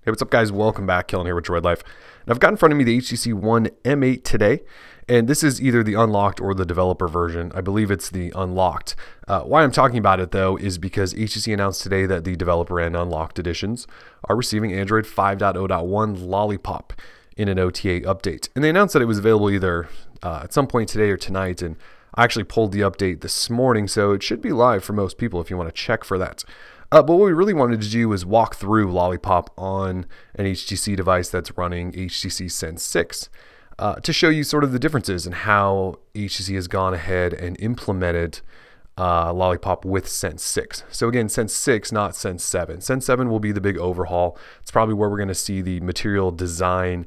Hey, what's up guys? Welcome back. Kellen here with Droid Life. And I've got in front of me the HTC One M8 today, and this is either the unlocked or the developer version. I believe it's the unlocked. Why I'm talking about it though is because HTC announced today that the developer and unlocked editions are receiving Android 5.0.1 Lollipop in an OTA update. And they announced that it was available either at some point today or tonight, and I actually pulled the update this morning, so it should be live for most people if you want to check for that. But what we really wanted to do was walk through Lollipop on an HTC device that's running HTC Sense 6 to show you sort of the differences in how HTC has gone ahead and implemented Lollipop with Sense 6. So again, Sense 6, not Sense 7. Sense 7 will be the big overhaul. It's probably where we're going to see the material design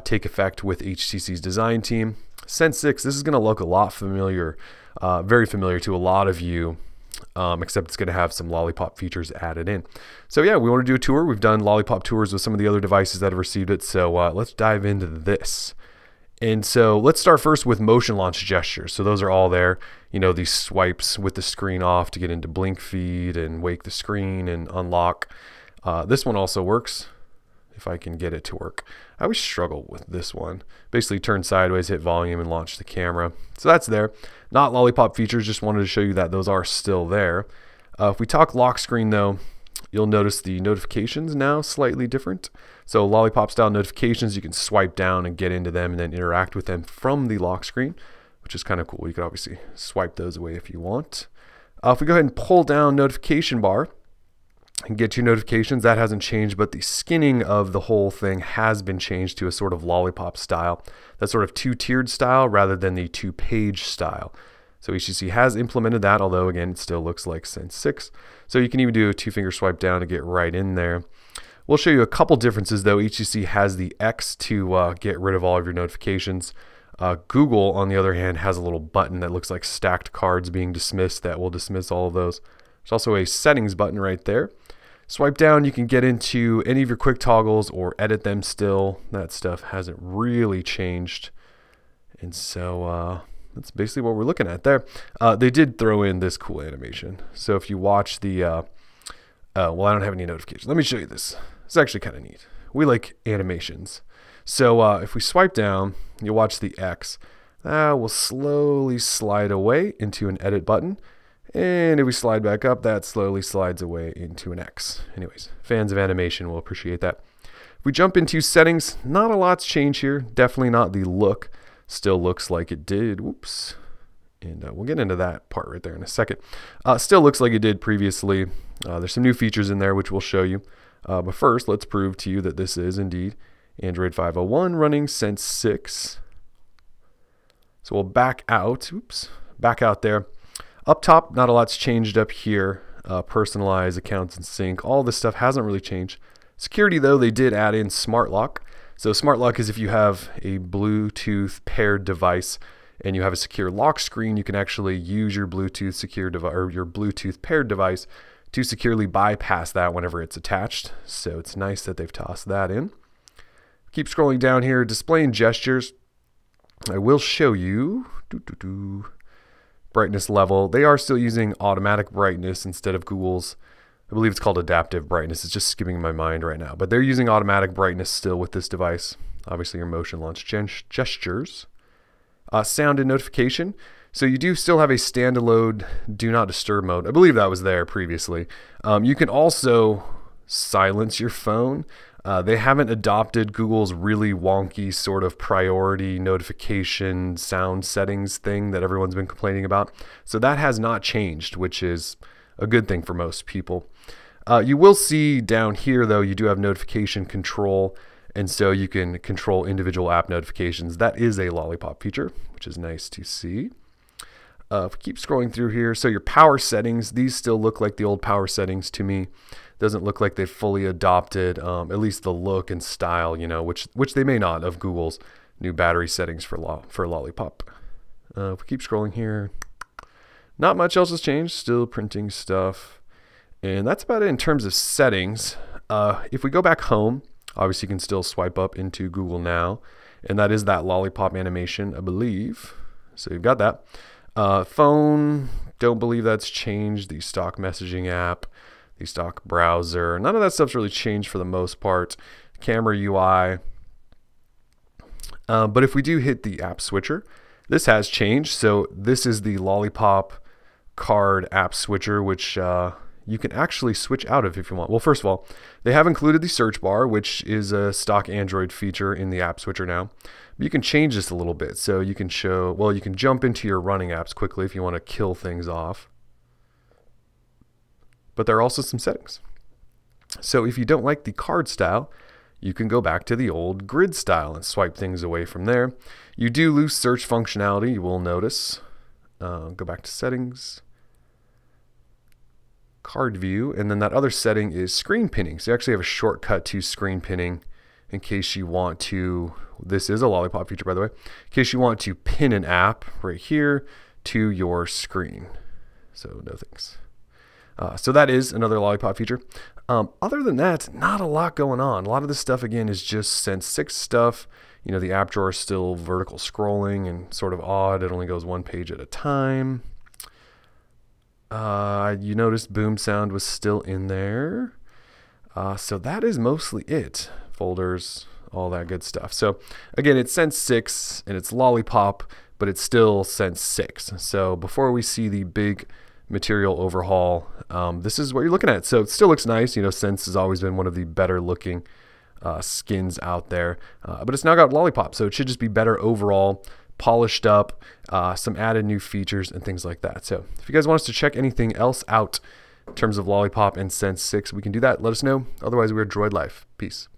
take effect with HTC's design team. Sense 6, this is going to look a lot familiar, very familiar to a lot of you. Except it's going to have some Lollipop features added in. So yeah, we want to do a tour. We've done Lollipop tours with some of the other devices that have received it. So let's dive into this. And so let's start first with motion launch gestures. So those are all there. You know, these swipes with the screen off to get into blink feed and wake the screen and unlock. This one also works if I can get it to work. I always struggle with this one. Basically turn sideways, hit volume, and launch the camera. So that's there. Not Lollipop features, just wanted to show you that those are still there. If we talk lock screen though, you'll notice the notifications now slightly different. So Lollipop style notifications, you can swipe down and get into them and then interact with them from the lock screen, which is kind of cool. You can obviously swipe those away if you want. If we go ahead and pull down notification bar and get your notifications, that hasn't changed, but the skinning of the whole thing has been changed to a sort of Lollipop style. That sort of two-tiered style rather than the two-page style. So HTC has implemented that, although again, it still looks like Sense 6. So you can even do a two-finger swipe down to get right in there. We'll show you a couple differences though. HTC has the X to get rid of all of your notifications. Google, on the other hand, has a little button that looks like stacked cards being dismissed that will dismiss all of those. There's also a settings button right there. Swipe down, you can get into any of your quick toggles or edit them still. That stuff hasn't really changed. And so that's basically what we're looking at there. They did throw in this cool animation. So if you watch the, well, I don't have any notifications. Let me show you this. It's actually kind of neat. We like animations. So if we swipe down, you'll watch the X. We'll slowly slide away into an edit button. And if we slide back up, that slowly slides away into an X. Anyways, fans of animation will appreciate that. If we jump into settings, not a lot's changed here. Definitely not the look. Still looks like it did. Whoops. And we'll get into that part right there in a second. Still looks like it did previously. There's some new features in there which we'll show you. But first, let's prove to you that this is indeed Android 5.0.1 running Sense 6. So we'll back out. Oops. Back out there. Up top, not a lot's changed up here. Personalize, accounts, and sync. All this stuff hasn't really changed. Security, though, they did add in Smart Lock. So Smart Lock is if you have a Bluetooth paired device and you have a secure lock screen, you can actually use your Bluetooth secure device or your Bluetooth paired device to securely bypass that whenever it's attached. So it's nice that they've tossed that in. Keep scrolling down here, displaying gestures. I will show you. Brightness level. They are still using automatic brightness instead of Google's. I believe it's called adaptive brightness. It's just skipping my mind right now. But they're using automatic brightness still with this device. Obviously your motion launch gestures. Sound and notification. So you do still have a standalone do not disturb mode. I believe that was there previously. You can also silence your phone. They haven't adopted Google's really wonky sort of priority notification sound settings thing that everyone's been complaining about. So that has not changed, which is a good thing for most people. You will see down here, though, you do have notification control, and so you can control individual app notifications. That is a Lollipop feature, which is nice to see. If we keep scrolling through here, so your power settings, these still look like the old power settings to me. Doesn't look like they've fully adopted at least the look and style, you know, which they may not, of Google's new battery settings for Lollipop. If we keep scrolling here, not much else has changed. Still printing stuff, and that's about it in terms of settings. If we go back home, obviously you can still swipe up into Google Now, and that is that Lollipop animation, I believe. So you've got that. Phone, don't believe that's changed. The stock messaging app. the stock browser. None of that stuff's really changed for the most part. Camera UI. But if we do hit the app switcher, this has changed. So this is the Lollipop card app switcher, which you can actually switch out of if you want. Well, first of all, they have included the search bar, which is a stock Android feature in the app switcher now. But you can change this a little bit. So you can show, well, you can jump into your running apps quickly if you want to kill things off. But there are also some settings. So if you don't like the card style, you can go back to the old grid style and swipe things away from there. You do lose search functionality, you will notice. Go back to settings, card view, and then that other setting is screen pinning. So you actually have a shortcut to screen pinning in case you want to, this is a Lollipop feature by the way, in case you want to pin an app right here to your screen. So no thanks. So that is another Lollipop feature. Other than that, not a lot going on. A lot of this stuff, again, is just Sense 6 stuff. You know, the app drawer is still vertical scrolling and sort of odd. It only goes one page at a time. You noticed Boom Sound was still in there. So that is mostly it. Folders, all that good stuff. So again, it's Sense 6 and it's Lollipop, but it's still Sense 6. So before we see the big material overhaul, this is what you're looking at. So it still looks nice. You know, Sense has always been one of the better looking skins out there, but it's now got Lollipop, so it should just be better overall, polished up, some added new features and things like that. So if you guys want us to check anything else out in terms of Lollipop and Sense 6, we can do that. Let us know. Otherwise, we're Droid Life. Peace.